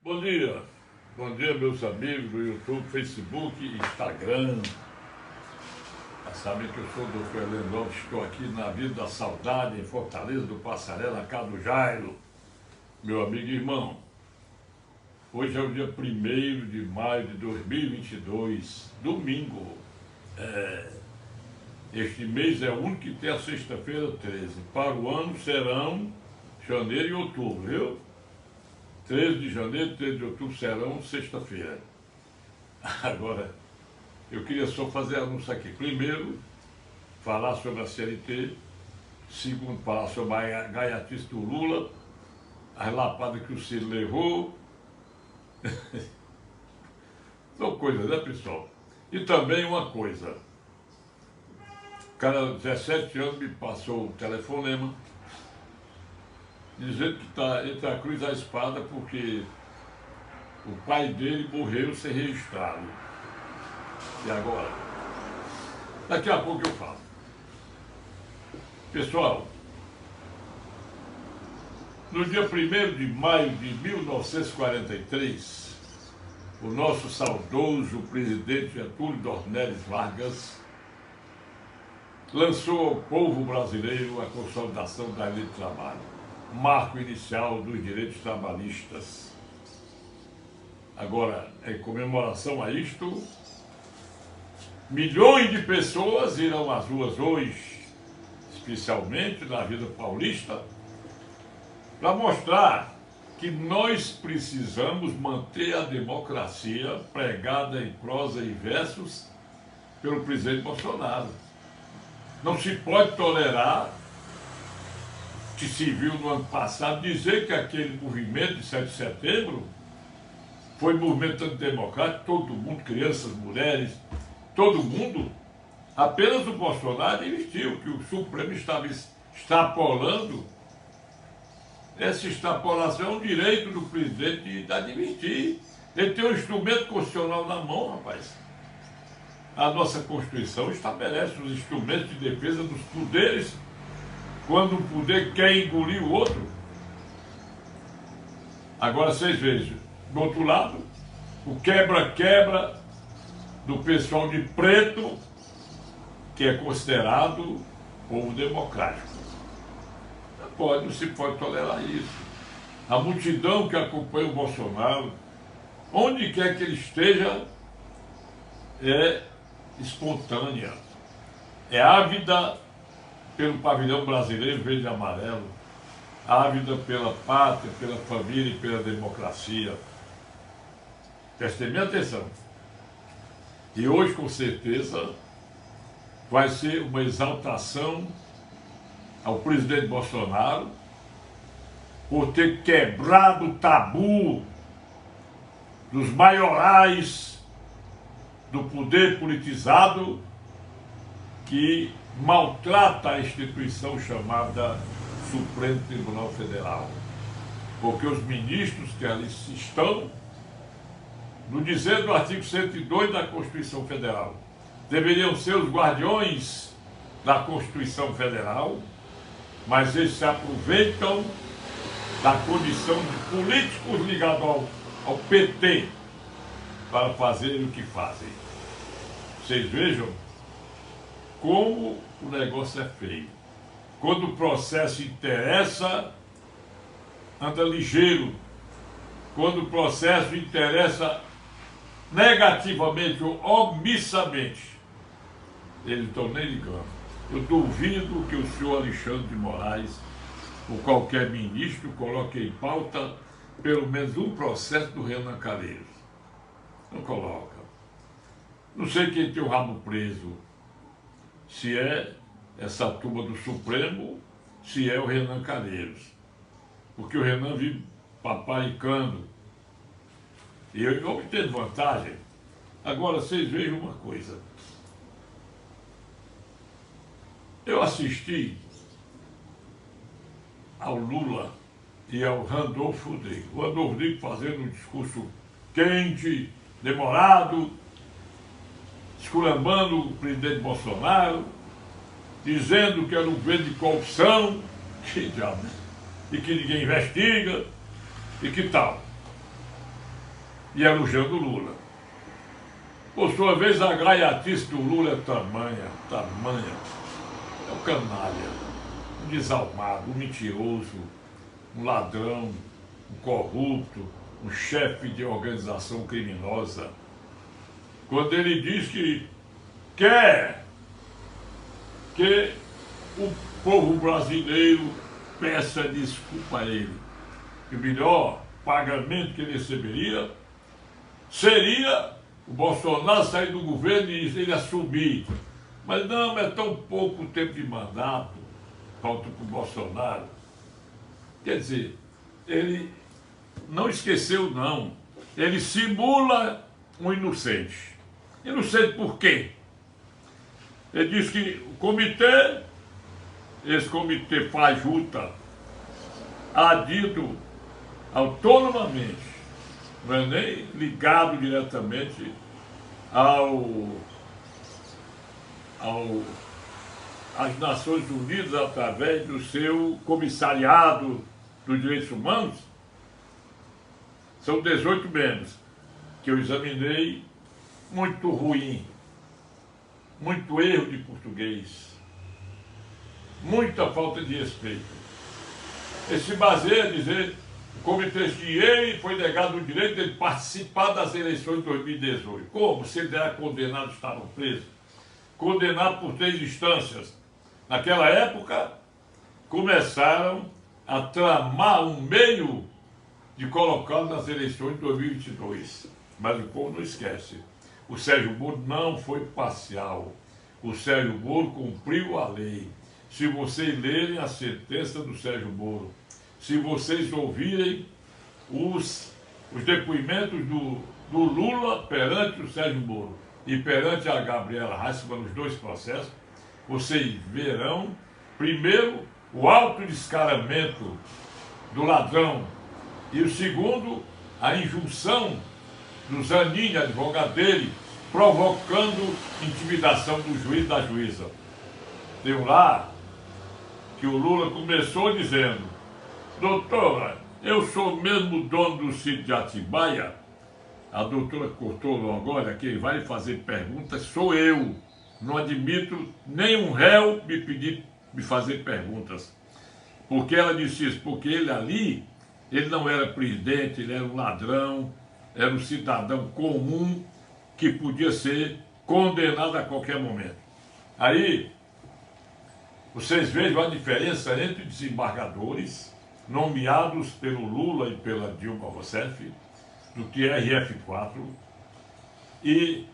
Bom dia meus amigos do YouTube, Facebook e Instagram. Já sabem que eu sou o Dr. Heleno Lopes, estou aqui na Vila da Saudade, em Fortaleza do Passaré, na casa do Jairo, meu amigo e irmão. Hoje é o dia 1º de maio de 2022, domingo. Este mês é o único que tem a sexta-feira 13. Para o ano serão janeiro e outubro, viu? 13 de janeiro, 13 de outubro serão sexta-feira. Agora, eu queria só fazer anúncio aqui. Primeiro, falar sobre a CLT. Segundo, falar sobre a gaiatice do Lula, as lapadas que o Ciro levou. São coisas, né, pessoal? E também uma coisa. O cara, 17 anos, me passou o telefonema dizendo que está entre a cruz e a espada porque o pai dele morreu sem registrado. E agora? Daqui a pouco eu falo. Pessoal, no dia 1º de maio de 1943, o nosso saudoso presidente Getúlio Dornelles Vargas lançou ao povo brasileiro a consolidação da lei de trabalho, marco inicial dos direitos trabalhistas. Agora, em comemoração a isto, milhões de pessoas irão às ruas hoje, especialmente na Avenida Paulista, para mostrar que nós precisamos manter a democracia pregada em prosa e versos pelo presidente Bolsonaro. Não se pode tolerar, que se viu no ano passado, dizer que aquele movimento de 7 de setembro foi movimento antidemocrático, todo mundo, crianças, mulheres, todo mundo. Apenas o Bolsonaro admitiu que o Supremo estava extrapolando. Essa extrapolação é um direito do presidente de admitir. Ele tem um instrumento constitucional na mão, rapaz. A nossa Constituição estabelece os instrumentos de defesa dos poderes quando um poder quer engolir o outro. Agora vocês vejam, do outro lado, o quebra-quebra do pessoal de preto, que é considerado povo democrático. Não se pode tolerar isso. A multidão que acompanha o Bolsonaro, onde quer que ele esteja, é espontânea, é ávida pelo pavilhão brasileiro verde e amarelo, ávida pela pátria, pela família e pela democracia. Prestem minha atenção. E hoje, com certeza, vai ser uma exaltação ao presidente Bolsonaro por ter quebrado o tabu dos maiorais do poder politizado que maltrata a instituição chamada Supremo Tribunal Federal. Porque os ministros que ali estão, no dizer do artigo 102 da Constituição Federal, deveriam ser os guardiões da Constituição Federal, mas eles se aproveitam da condição de políticos ligados ao PT para fazerem o que fazem. Vocês vejam como o negócio é feio. Quando o processo interessa, anda ligeiro. Quando o processo interessa negativamente ou omissamente, eles não estão nem ligando. Eu duvido que o senhor Alexandre de Moraes ou qualquer ministro coloque em pauta pelo menos um processo do Renan Calheiros. Não coloca. Não sei quem tem o rabo preso, se é essa turma do Supremo, se é o Renan Calheiros. Porque o Renan vive paparicando e eu obtendo vantagem. Agora, vocês vejam uma coisa. Eu assisti ao Lula e ao Randolfo Rodrigues. O Randolfo Rodrigues fazendo um discurso quente, demorado, esculambando o presidente Bolsonaro, dizendo que era um governo de corrupção, que diabo, e que ninguém investiga, e que tal. e elogiando o Lula. Por sua vez, a gaiatice do Lula é tamanha. É um canalha, um desalmado, um mentiroso, um ladrão, um corrupto, um chefe de organização criminosa. Quando ele diz que quer que o povo brasileiro peça desculpa a ele, que o melhor pagamento que ele receberia seria o Bolsonaro sair do governo e ele assumir. Mas não, é tão pouco tempo de mandato, falta para o Bolsonaro. Quer dizer, ele não esqueceu, não. Ele simula um inocente. Inocente por quê? Ele diz que o comitê, esse comitê fajuta, adido autonomamente, não é nem ligado diretamente às Nações Unidas através do seu comissariado dos direitos humanos. São 18 membros que eu examinei, muito ruim, muito erro de português, muita falta de respeito. Ele se baseia a dizer o comitê que ele foi negado o direito de participar das eleições de 2018. Como? Se ele era condenado, estava preso. Condenado por 3 instâncias. Naquela época, começaram a tramar um meio de colocá-lo nas eleições de 2022. Mas o povo não esquece. O Sérgio Moro não foi parcial. O Sérgio Moro cumpriu a lei. Se vocês lerem a sentença do Sérgio Moro, se vocês ouvirem os depoimentos do Lula perante o Sérgio Moro e perante a Gabriela Hasselmann nos 2 processos, vocês verão, primeiro, o alto descaramento do ladrão e o segundo, a injunção do Zanin, advogado dele, provocando intimidação do juiz e da juíza. Tem lá que o Lula começou dizendo: doutora, eu sou mesmo dono do sítio de Atibaia. A doutora cortou logo: olha, quem vai fazer perguntas sou eu. Não admito nenhum réu me pedir me fazer perguntas. Porque ela disse isso? Porque ele ali, ele não era presidente, ele era um ladrão, era um cidadão comum que podia ser condenado a qualquer momento. Aí, vocês vejam a diferença entre desembargadores nomeados pelo Lula e pela Dilma Rousseff, do TRF4, e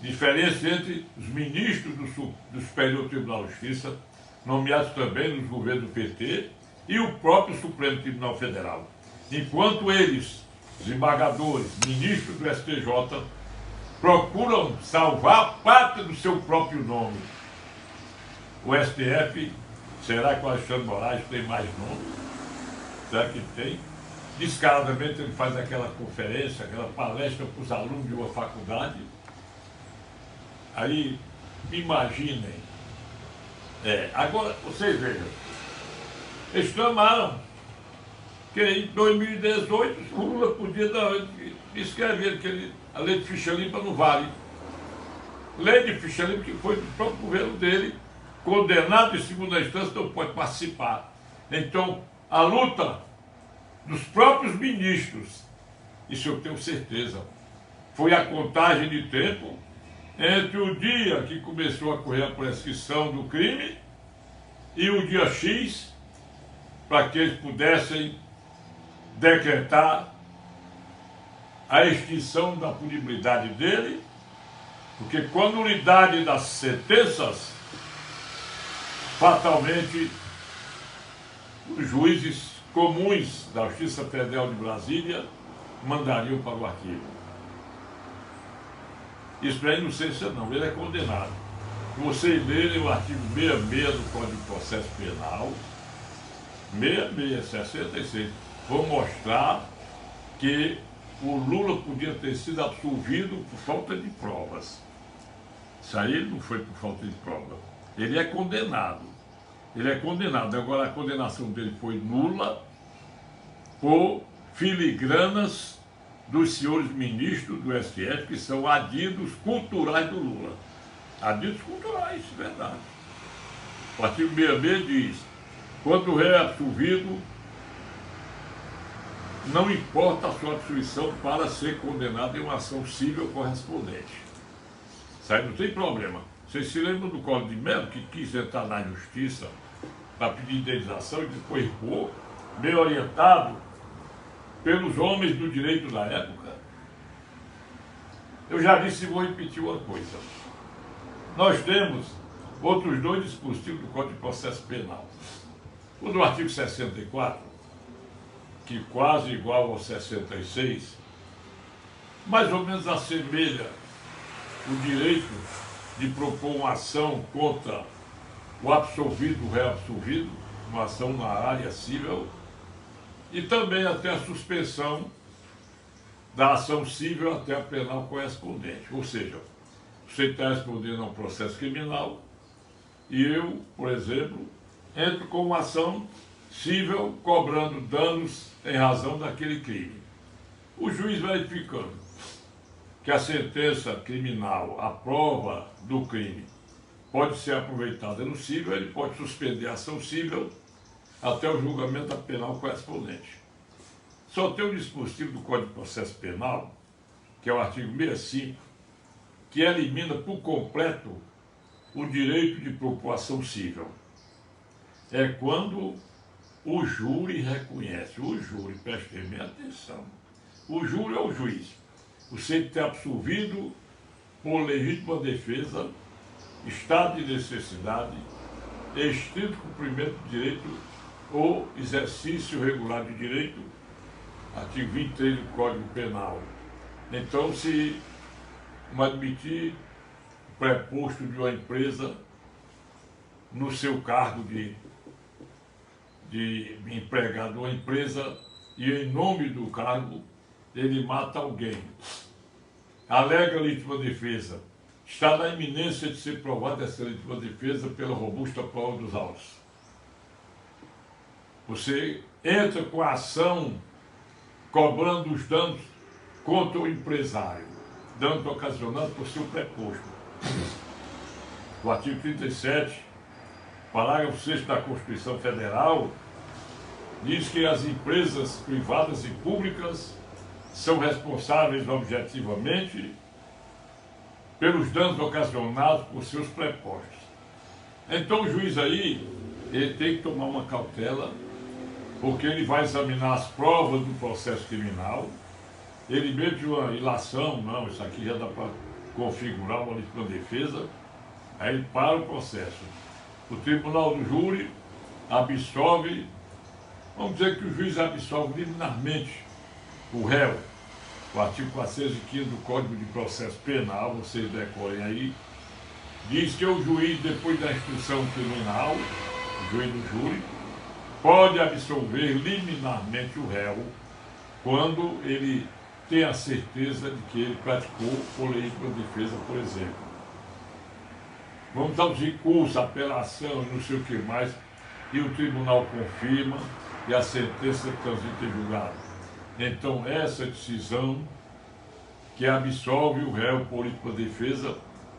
diferença entre os ministros do Superior Tribunal de Justiça, nomeados também nos governos do PT, e o próprio Supremo Tribunal Federal. Enquanto eles, desembargadores, ministros do STJ, procuram salvar a pátria do seu próprio nome. O STF, será que o Alexandre Moraes tem mais nome? Será que tem? Descaradamente ele faz aquela conferência, aquela palestra para os alunos de uma faculdade. Aí, imaginem. Agora, vocês vejam. Eles clamaram que em 2018 o Lula podia escrever que a lei de ficha limpa não vale. Lei de ficha limpa que foi do próprio governo dele, condenado em segunda instância, não pode participar. Então, a luta dos próprios ministros, isso eu tenho certeza, foi a contagem de tempo entre o dia que começou a correr a prescrição do crime e o dia X, para que eles pudessem decretar a extinção da punibilidade dele, porque com a nulidade das sentenças, fatalmente, os juízes comuns da Justiça Federal de Brasília mandariam para o arquivo. Isso não é inocência não, ele é condenado. Vocês lerem o artigo 66 do Código de Processo Penal, 66, vou mostrar que o Lula podia ter sido absolvido por falta de provas. Isso aí não foi por falta de prova. Ele é condenado. Ele é condenado. Agora a condenação dele foi nula por filigranas dos senhores ministros do STF, que são adidos culturais do Lula. Adidos culturais, verdade. O artigo 66 diz: quando o réu é absolvido, não importa a sua absolvição para ser condenado em uma ação civil correspondente. Isso aí não tem problema. Vocês se lembram do Collor de Mello, que quis entrar na justiça para pedir indenização e depois ficou bem orientado pelos homens do direito da época? Eu já disse e vou repetir uma coisa. Nós temos outros dois dispositivos do Código de Processo Penal. O do artigo 64, que quase igual ao 66, mais ou menos assemelha o direito de propor uma ação contra o absolvido, o réu absolvido, uma ação na área civil, e também até a suspensão da ação civil até a penal correspondente. Ou seja, você está respondendo a um processo criminal e eu, por exemplo, entro com uma ação civil cobrando danos em razão daquele crime. O juiz verificando que a sentença criminal, a prova do crime, pode ser aproveitada no civil, ele pode suspender a ação civil até o julgamento da penal correspondente. Só tem um dispositivo do Código de Processo Penal, que é o artigo 65, que elimina por completo o direito de propor ação civil. É quando o júri reconhece, o júri, prestem bem atenção, o júri é o juiz. Você ter absolvido por legítima defesa, estado de necessidade, estrito cumprimento de direito ou exercício regular de direito, artigo 23 do Código Penal. Então, se admitir o preposto de uma empresa no seu cargo de empregado de uma empresa e em nome do cargo ele mata alguém, alega legítima defesa, está na iminência de ser provada essa legítima defesa pela robusta prova dos autos. Você entra com a ação cobrando os danos contra o empresário, danos ocasionados por seu preposto. O artigo 37, parágrafo 6º da Constituição Federal, diz que as empresas privadas e públicas são responsáveis objetivamente pelos danos ocasionados por seus prepostos. Então o juiz aí, ele tem que tomar uma cautela, porque ele vai examinar as provas do processo criminal, ele mete uma ilação, não, isso aqui já dá para configurar uma legítima defesa, aí ele para o processo. O tribunal do júri absolve, vamos dizer que o juiz absolve liminarmente o réu. O artigo 415 do Código de Processo Penal, vocês decorem aí, diz que o juiz, depois da instrução criminal, o juiz do júri, pode absolver liminarmente o réu quando ele tem a certeza de que ele praticou por legítima defesa, por exemplo. Vamos dar os recursos, apelação, não sei o que mais, e o tribunal confirma e a sentença transita em julgado. Então, essa decisão que absolve o réu por legítima defesa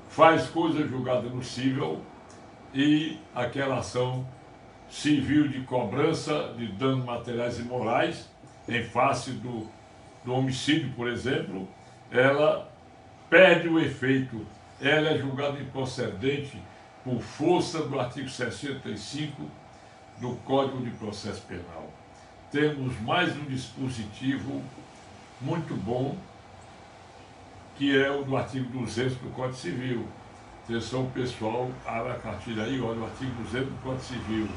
faz coisa julgada no cível e aquela ação civil de cobrança de danos materiais e morais, em face do homicídio, por exemplo, ela perde o efeito, ela é julgada improcedente por força do artigo 65 do Código de Processo Penal. Temos mais um dispositivo muito bom, que é o do artigo 200 do Código Civil. Atenção pessoal, abre a cartilha aí, olha o artigo 200 do Código Civil.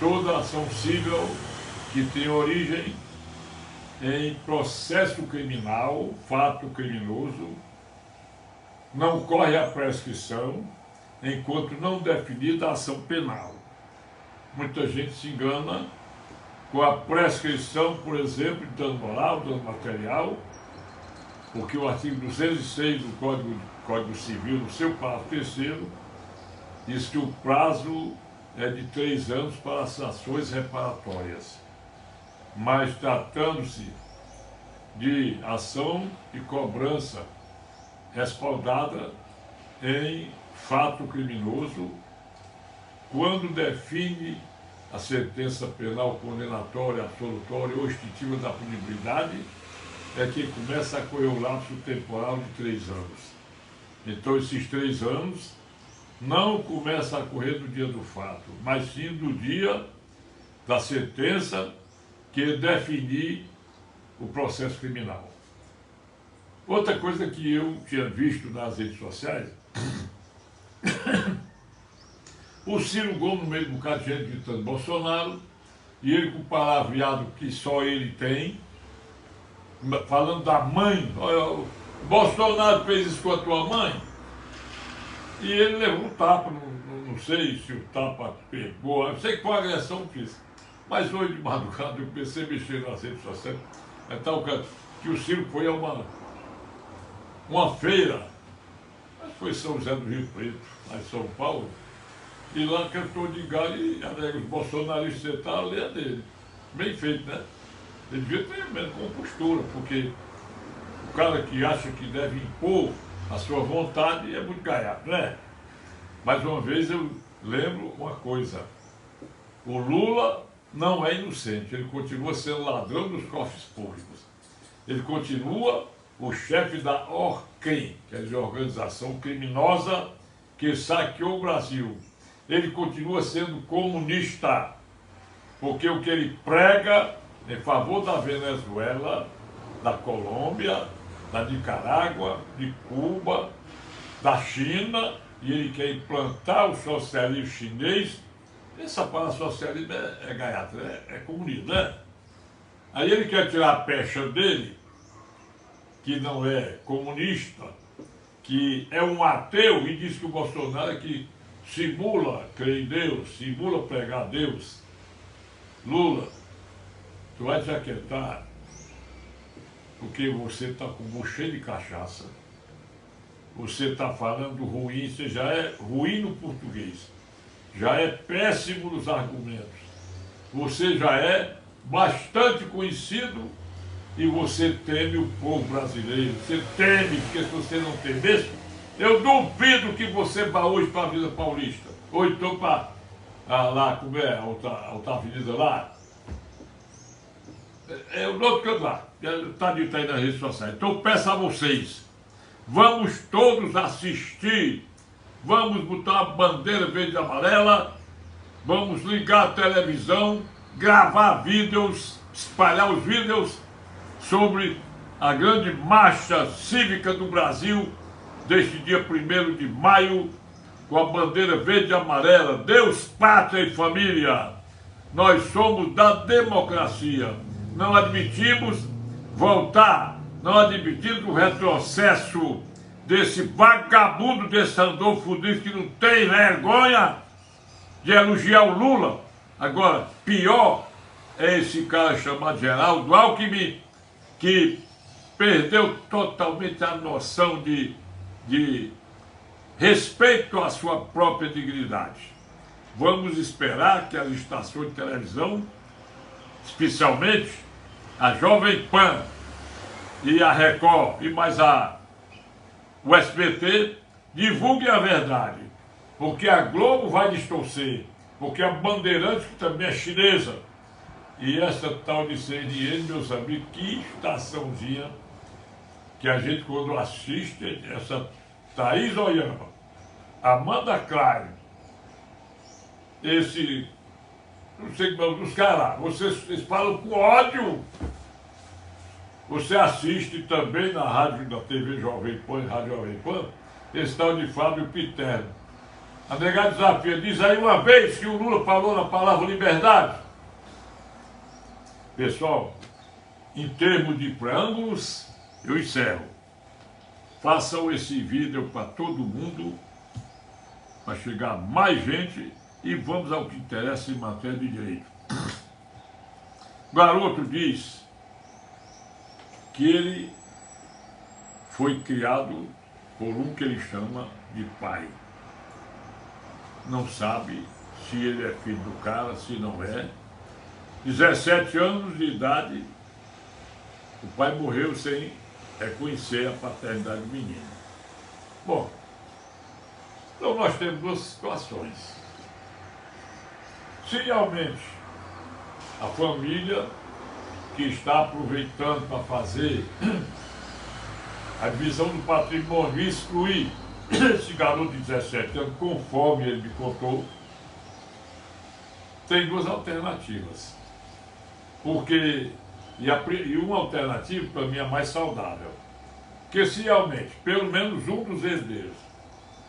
Toda ação civil que tem origem em processo criminal, fato criminoso, não corre a prescrição enquanto não definida a ação penal. Muita gente se engana com a prescrição, por exemplo, de dano moral, dano material, porque o artigo 206 do Código Civil, no seu parágrafo 3º, diz que o prazo é de 3 anos para as ações reparatórias. Mas tratando-se de ação e cobrança respaldada em fato criminoso quando define a sentença penal condenatória, absolutória ou extintiva da punibilidade, é que começa a correr o lapso temporal de 3 anos. Então, esses 3 anos não começa a correr do dia do fato, mas sim do dia da sentença que definir o processo criminal. Outra coisa que eu tinha visto nas redes sociais, o Ciro Gomes, no meio de um bocado de gente gritando Bolsonaro, e ele com o palavreado que só ele tem, falando da mãe, olha, Bolsonaro fez isso com a tua mãe, e ele levou um tapa, não sei se o tapa pegou, eu sei que foi uma agressão física, mas hoje de madrugada eu pensei mexer nas redes sociais, então, que o Ciro foi a uma feira, mas foi São José do Rio Preto, lá em São Paulo, e lá cantou de galho e alega os bolsonaristas sentaram ali a dele. Bem feito, né? Ele devia ter menos compostura, porque o cara que acha que deve impor a sua vontade é muito gaiato, né? Mais uma vez eu lembro uma coisa, o Lula não é inocente, ele continua sendo ladrão dos cofres públicos. Ele continua o chefe da ORCRIM, quer dizer, organização criminosa que saqueou o Brasil. Ele continua sendo comunista, porque o que ele prega em favor da Venezuela, da Colômbia, da Nicarágua, de Cuba, da China, e ele quer implantar o socialismo chinês. Essa palavra socialismo é gaiato, é comunismo, né? Aí ele quer tirar a pecha dele, que não é comunista, que é um ateu, e diz que o Bolsonaro é que simula crer em Deus, simula pregar a Deus. Lula, tu vai te aquietar, porque você está com o bucho cheio de cachaça, você está falando ruim, você já é ruim no português, já é péssimo nos argumentos, você já é bastante conhecido e você teme o povo brasileiro, você teme, porque se você não temesse, eu duvido que você vá hoje para a Avenida Paulista, ou então para lá, como é, a outra avenida lá, é o outro canto lá, está dito aí nas redes sociais. Então eu peço a vocês, vamos todos assistir, vamos botar a bandeira verde e amarela, vamos ligar a televisão, gravar vídeos, espalhar os vídeos sobre a grande marcha cívica do Brasil deste dia 1º de maio, com a bandeira verde e amarela, Deus, pátria e família. Nós somos da democracia, não admitimos voltar, não admitimos o retrocesso desse vagabundo, desse Randolfo Rodrigues que não tem vergonha de elogiar o Lula. Agora, pior é esse cara chamado Geraldo Alckmin, que perdeu totalmente a noção de respeito à sua própria dignidade. Vamos esperar que as estações de televisão, especialmente a Jovem Pan e a Record e mais o SBT, divulguem a verdade, porque a Globo vai distorcer, porque a Bandeirantes, que também é chinesa, e essa tal de CNN, meus amigos, que estaçãozinha que a gente, quando assiste, essa Thaís Oyama, Amanda Klein, esse, não sei como, os caras, vocês falam com ódio. Você assiste também na rádio da TV Jovem Pan, Rádio Jovem Pan, esse tal de Fábio Piterno. A negada desafia, diz aí uma vez que o Lula falou na palavra liberdade. Pessoal, em termos de preâmbulos, eu encerro. Façam esse vídeo para todo mundo, para chegar mais gente, e vamos ao que interessa em matéria de direito. O garoto diz que ele foi criado por um que ele chama de pai. Não sabe se ele é filho do cara, se não é. 17 anos de idade, O pai morreu sem reconhecer a paternidade do menino. Bom, então nós temos duas situações. Se realmente a família que está aproveitando para fazer a divisão do patrimônio e excluir esse garoto de 17 anos, conforme ele me contou, tem duas alternativas. Porque, e uma alternativa para mim é mais saudável, que se realmente, pelo menos um dos herdeiros,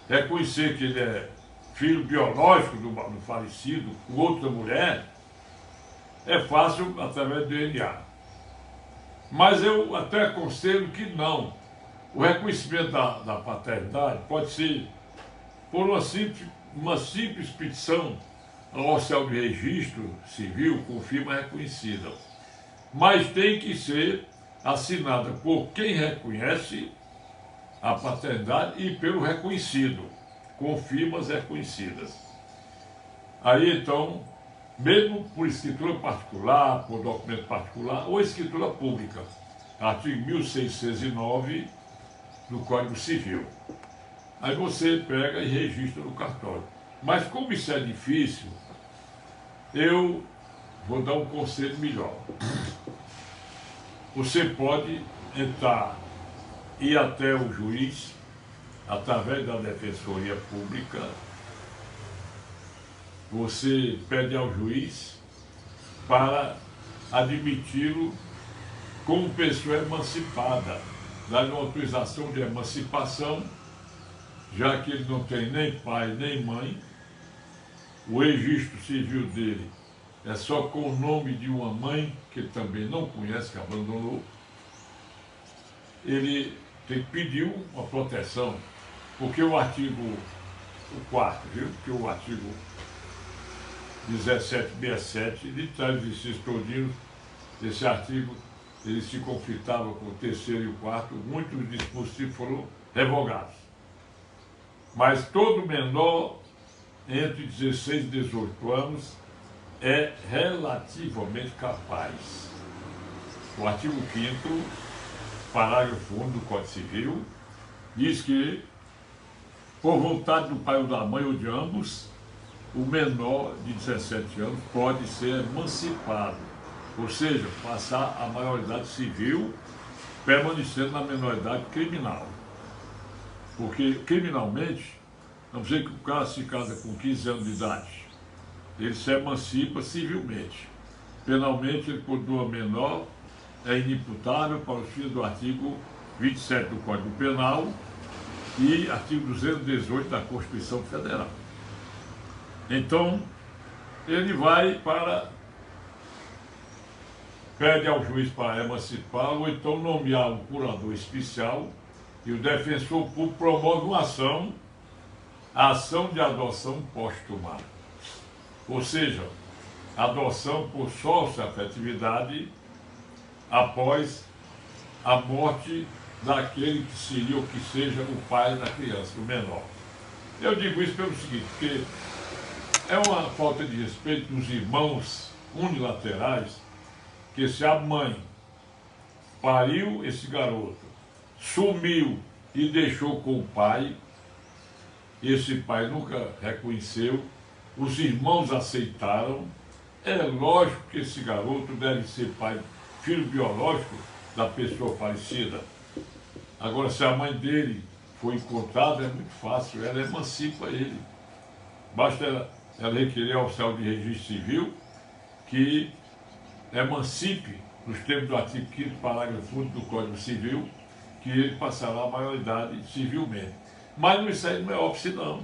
reconhecer que ele é filho biológico do falecido, com outra mulher, é fácil através do DNA. Mas eu até aconselho que não. O reconhecimento da paternidade pode ser por uma simples petição ao oficial de registro civil com firma reconhecida. Mas tem que ser assinada por quem reconhece a paternidade e pelo reconhecido, com firmas reconhecidas. Aí então, mesmo por escritura particular, por documento particular ou escritura pública, artigo 1609 do Código Civil. Aí você pega e registra no cartório. Mas como isso é difícil, eu vou dar um conselho melhor. Você pode ir até o juiz, através da Defensoria Pública, você pede ao juiz para admiti-lo como pessoa emancipada, dar uma autorização de emancipação, já que ele não tem nem pai nem mãe, o registro civil dele é só com o nome de uma mãe, que ele também não conhece, que abandonou. Ele tem que pedir uma proteção, porque o artigo 4º, viu? Porque o artigo 1767, ele traz esses todinhos, esse artigo, ele se conflitava com o 3º e o 4º, muitos dispositivos foram revogados. Mas todo menor entre 16 e 18 anos é relativamente capaz. O artigo 5º, parágrafo 1 do Código Civil, diz que, por vontade do pai ou da mãe ou de ambos, o menor de 17 anos pode ser emancipado, ou seja, passar a maioridade civil, permanecendo na menoridade criminal. Porque, criminalmente, vamos dizer que o cara se casa com 15 anos de idade, ele se emancipa civilmente. Penalmente, ele continua menor, é inimputável para os fins do artigo 27 do Código Penal e artigo 218 da Constituição Federal. Então, ele pede ao juiz para emancipá-lo, ou então nomear um curador especial, e o defensor público promove uma ação de adoção póstuma. Ou seja, adoção por sócio-afetividade após a morte daquele que seria ou que seja o pai da criança, o menor. Eu digo isso pelo seguinte, porque é uma falta de respeito dos irmãos unilaterais, que se a mãe pariu esse garoto, sumiu e deixou com o pai, esse pai nunca reconheceu, os irmãos aceitaram, é lógico que esse garoto deve ser filho biológico da pessoa falecida. Agora, se a mãe dele for encontrada, é muito fácil, ela emancipa ele. Basta ela requerer ao oficial de registro civil que emancipe, nos termos do artigo 5º, parágrafo 1 do Código Civil, que ele passará a maioridade civilmente. Mas isso aí não é óbvio, não.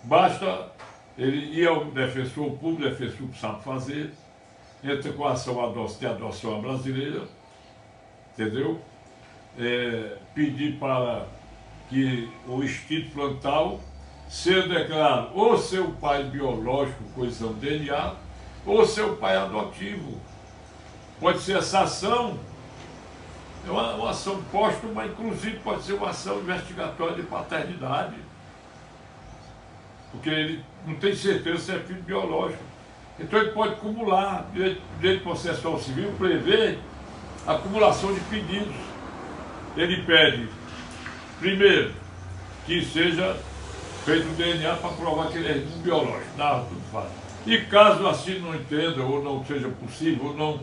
Basta ele ir ao defensor público, o defensor público sabe fazer, entra com a ação de adoção brasileira, entendeu? Pedir para que o instinto frontal seja declarado ou seu pai biológico, coesão DNA, ou seu pai adotivo. Pode ser essa ação, é uma ação póstuma, inclusive pode ser uma ação investigatória de paternidade, porque ele não tem certeza se é filho biológico. Então ele pode acumular, direito processual civil prevê acumulação de pedidos. Ele pede, primeiro, que seja feito o DNA para provar que ele é irmão biológico. Nada, tudo fácil. E caso assim não entenda, ou não seja possível, ou não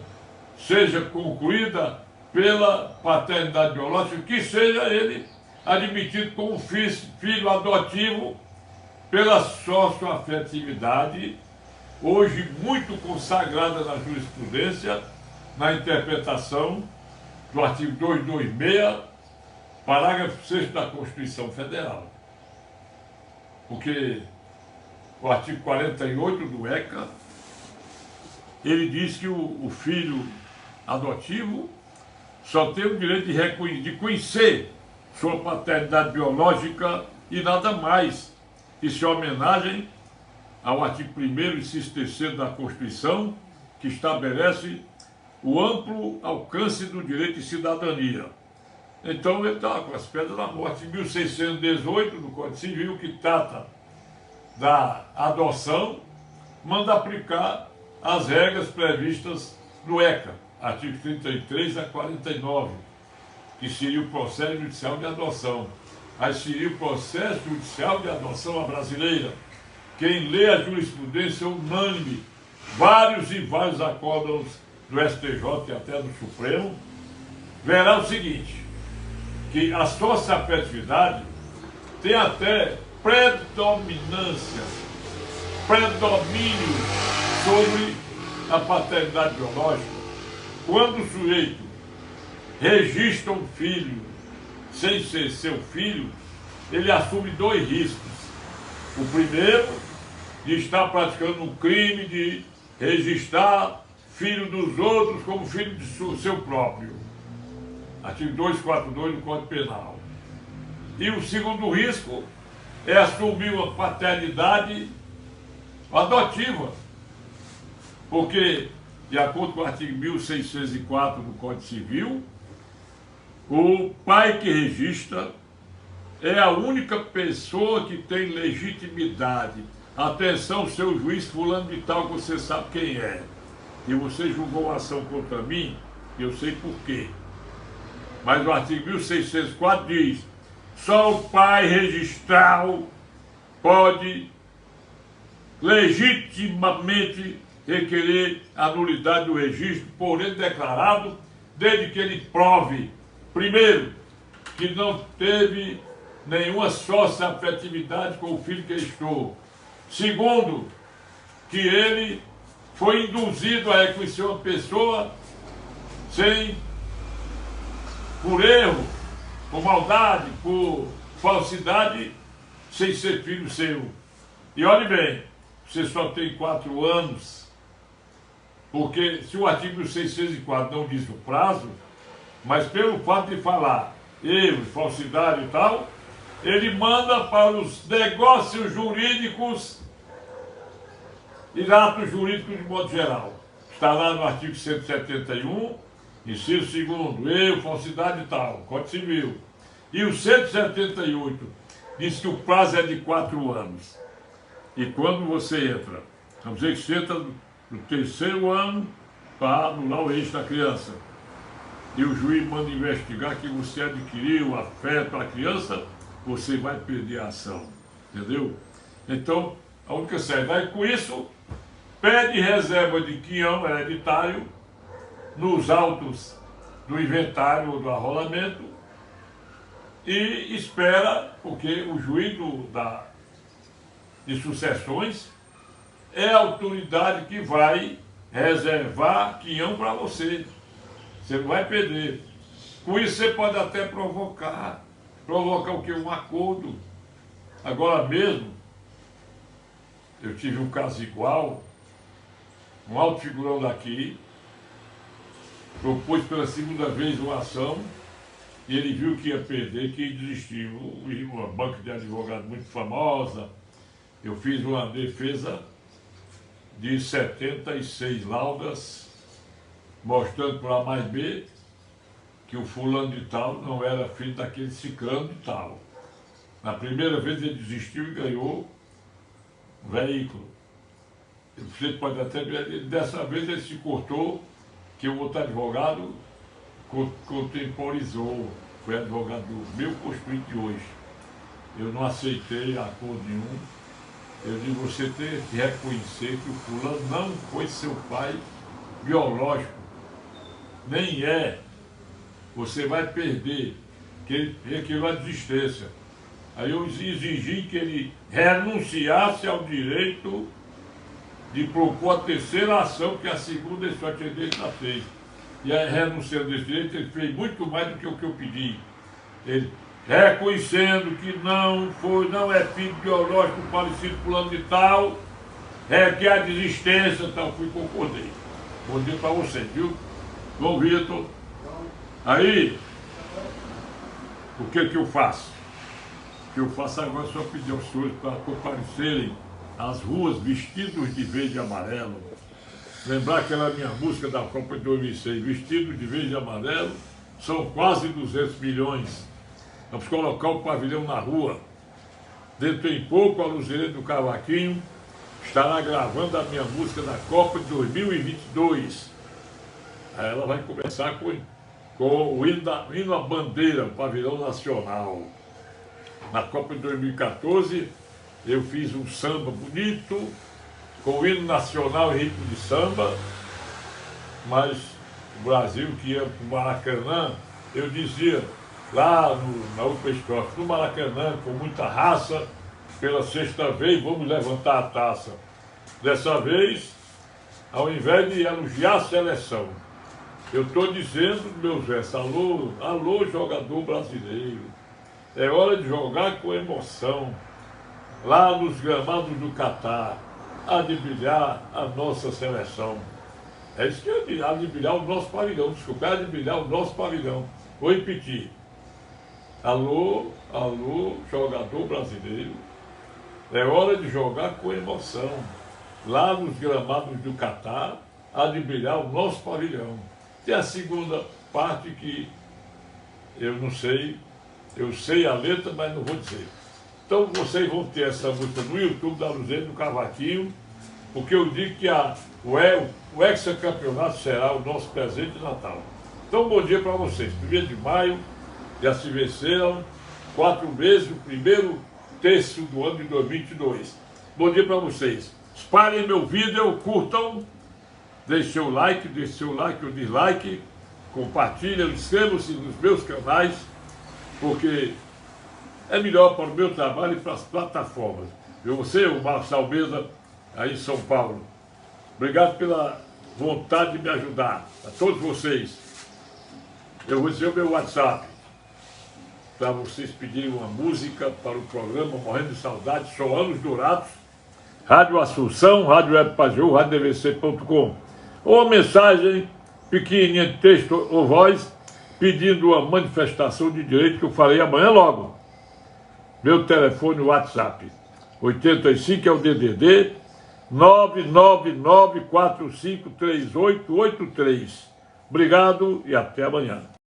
seja concluída pela paternidade biológica, que seja ele admitido como filho adotivo pela socioafetividade, hoje muito consagrada na jurisprudência, na interpretação do artigo 226, parágrafo 6º da Constituição Federal. Porque o artigo 48 do ECA, ele diz que o filho adotivo só tem o direito de conhecer sua paternidade biológica e nada mais. Isso é homenagem ao artigo 1º, inciso 3º da Constituição, que estabelece o amplo alcance do direito de cidadania. Então ele está com as pedras na mão. Artigo 1618 do Código Civil, que trata da adoção, manda aplicar as regras previstas no ECA, artigos 33 a 49, que seria o processo judicial de adoção. Aí seria o processo judicial de adoção à brasileira. Quem lê a jurisprudência unânime, vários e vários acórdãos do STJ e até do Supremo, verá o seguinte, que a socioafetividade tem até predominância, predomínio sobre a paternidade biológica. Quando o sujeito registra um filho sem ser seu filho, ele assume dois riscos. O primeiro, de estar praticando um crime de registrar filho dos outros como filho de seu próprio. Artigo 242 do Código Penal. E o segundo risco é assumir uma paternidade adotiva. Porque, de acordo com o artigo 1604 do Código Civil, o pai que registra é a única pessoa que tem legitimidade. Atenção, seu juiz fulano de tal, que você sabe quem é. E você julgou uma ação contra mim, eu sei por quê. Mas o artigo 1604 diz: só o pai registral pode legitimamente requerer a nulidade do registro por ele declarado, desde que ele prove, primeiro, que não teve nenhuma socioafetividade com o filho que estou. Segundo, que ele foi induzido a reconhecer uma pessoa por erro, por maldade, por falsidade, sem ser filho seu. E olhe bem, você só tem 4 anos, porque se o artigo 604 não diz o prazo, mas pelo fato de falar erro, falsidade e tal, ele manda para os negócios jurídicos e atos jurídicos de modo geral. Está lá no artigo 171, inciso 2º, erro, falsidade e tal, Código Civil. E o 178 diz que o prazo é de 4 anos. E quando você entra, vamos dizer que você entra no 3º ano para anular o registro da criança, e o juiz manda investigar que você adquiriu afeto à criança, você vai perder a ação, entendeu? Então, a única saída, com isso, pede reserva de quinhão hereditário nos autos do inventário ou do arrolamento e espera, porque o juiz de sucessões é a autoridade que vai reservar quinhão para você. Você não vai perder. Com isso você pode até provocar o quê? Um acordo. Agora mesmo, eu tive um caso igual, um alto figurão daqui, propôs pela segunda vez uma ação, e ele viu que ia perder, que desistiu. Uma banca de advogado muito famosa, eu fiz uma defesa de 76 laudas, mostrando por A mais B que o fulano de tal não era filho daquele ciclano de tal. Na primeira vez ele desistiu e ganhou um veículo. Você pode até ver, dessa vez ele se cortou, que o outro advogado contemporizou, foi advogado meu constituinte de hoje. Eu não aceitei acordo nenhum. Eu digo, você tem que reconhecer que o fulano não foi seu pai biológico, nem é. Você vai perder, que ele requeriu a desistência. Aí eu exigi que ele renunciasse ao direito de propor a terceira ação, que a segunda ele só tinha dele já fez. E aí, renunciando desse direito, ele fez muito mais do que o que eu pedi. Ele reconhecendo que não é filho biológico parecido fulano de tal, requer a desistência, então fui concordei. Vou dizer para você, viu? João Vitor. Aí, o que eu faço? O que eu faço agora é só pedir aos senhores para comparecerem às ruas vestidos de verde e amarelo. Lembrar aquela minha música da Copa de 2006, vestidos de verde e amarelo, são quase 200 milhões. Vamos colocar o pavilhão na rua. Dentro em pouco, a Luziredo do Cavaquinho estará gravando a minha música da Copa de 2022. Aí ela vai começar com o hino à bandeira, o pavilhão nacional. Na Copa de 2014, eu fiz um samba bonito, com o hino nacional e ritmo de samba, mas o Brasil que ia para o Maracanã, eu dizia, lá na UPSTOF, no Maracanã, com muita raça, pela sexta vez, vamos levantar a taça. Dessa vez, ao invés de elogiar a seleção, eu estou dizendo, meus versos, alô jogador brasileiro, é hora de jogar com emoção, lá nos gramados do Catar, há de brilhar a nossa seleção. É isso que eu digo, há de brilhar o nosso pavilhão, desculpa, há de brilhar o nosso pavilhão. Vou repetir. Alô, jogador brasileiro, é hora de jogar com emoção. Lá nos gramados do Catar, há de brilhar o nosso pavilhão. Tem a segunda parte que eu não sei, eu sei a letra, mas não vou dizer. Então vocês vão ter essa música no YouTube da Luziredo do Cavaquinho, porque eu digo que o hexacampeonato será o nosso presente de Natal. Então bom dia para vocês. 1º de maio, já se venceram 4 meses, o primeiro terço do ano de 2022. Bom dia para vocês. Espalhem meu vídeo, curtam, deixem seu like ou dislike, compartilhem, inscrevam-se nos meus canais, porque é melhor para o meu trabalho e para as plataformas. Você, o Marcos Almeida, aí em São Paulo. Obrigado pela vontade de me ajudar. A todos vocês. Eu vou dizer o meu WhatsApp, para vocês pedirem uma música para o programa Morrendo de Saudade, são Anos Dourados, Rádio Assunção, Rádio Web Paju, RádioDVC.com. Ou uma mensagem pequenininha de texto ou voz, pedindo uma manifestação de direito que eu farei amanhã logo. Meu telefone WhatsApp, 85 é o DDD, 999453883. Obrigado e até amanhã.